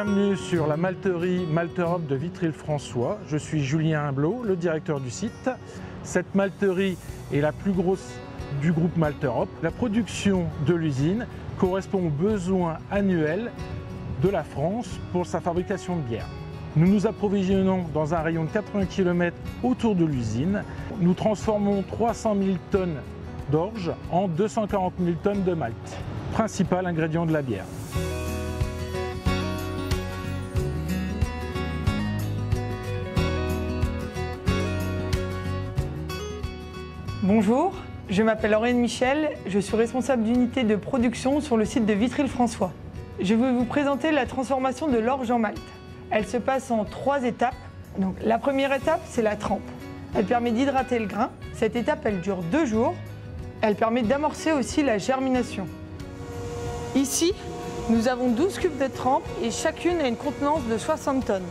Bienvenue sur la malterie Malterop de Vitry-le-François. Je suis Julien Humblot, le directeur du site. Cette malterie est la plus grosse du groupe Malterop. La production de l'usine correspond aux besoins annuels de la France pour sa fabrication de bière. Nous nous approvisionnons dans un rayon de 80 km autour de l'usine. Nous transformons 300 000 tonnes d'orge en 240 000 tonnes de malt, principal ingrédient de la bière. Bonjour, je m'appelle Aurélie Michel, je suis responsable d'unité de production sur le site de Vitry-le-François. Je vais vous présenter la transformation de l'orge en malt. Elle se passe en 3 étapes. Donc, la première étape, c'est la trempe. Elle permet d'hydrater le grain. Cette étape, elle dure 2 jours. Elle permet d'amorcer aussi la germination. Ici, nous avons 12 cubes de trempe et chacune a une contenance de 60 tonnes.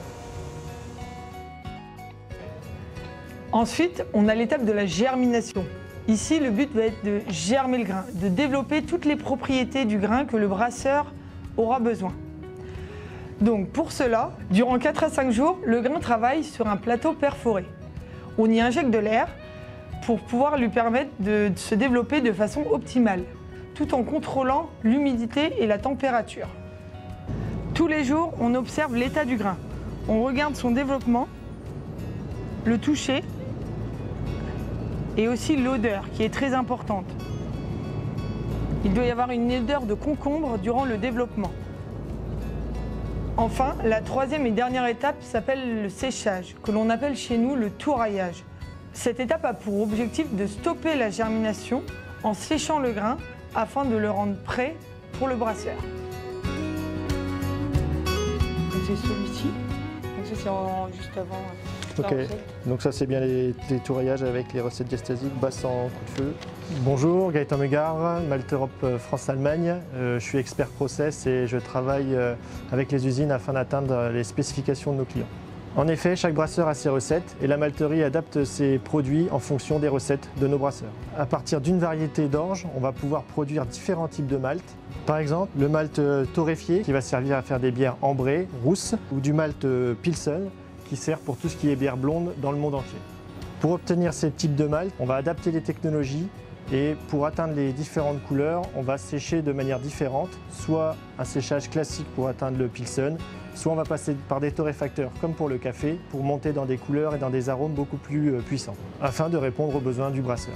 Ensuite, on a l'étape de la germination. Ici, le but va être de germer le grain, de développer toutes les propriétés du grain que le brasseur aura besoin. Donc pour cela, durant 4 à 5 jours, le grain travaille sur un plateau perforé. On y injecte de l'air pour pouvoir lui permettre de se développer de façon optimale, tout en contrôlant l'humidité et la température. Tous les jours, on observe l'état du grain. On regarde son développement, le toucher et aussi l'odeur qui est très importante. Il doit y avoir une odeur de concombre durant le développement. Enfin, la 3e et dernière étape s'appelle le séchage, que l'on appelle chez nous le touraillage. Cette étape a pour objectif de stopper la germination en séchant le grain afin de le rendre prêt pour le brasseur. C'est celui-ci, donc ça c'est juste avant. Ok, donc ça c'est bien les touraillages avec les recettes diastasiques basses en coup de feu. Bonjour, Gaëtan Megard, Malterop France-Allemagne. Je suis expert process et je travaille avec les usines afin d'atteindre les spécifications de nos clients. En effet, chaque brasseur a ses recettes et la malterie adapte ses produits en fonction des recettes de nos brasseurs. À partir d'une variété d'orge, on va pouvoir produire différents types de malt. Par exemple, le malt torréfié qui va servir à faire des bières ambrées, rousses, ou du malt pilsen qui sert pour tout ce qui est bière blonde dans le monde entier. Pour obtenir ces types de malt, on va adapter les technologies et pour atteindre les différentes couleurs, on va sécher de manière différente, soit un séchage classique pour atteindre le pilsen, soit on va passer par des torréfacteurs comme pour le café pour monter dans des couleurs et dans des arômes beaucoup plus puissants, afin de répondre aux besoins du brasseur.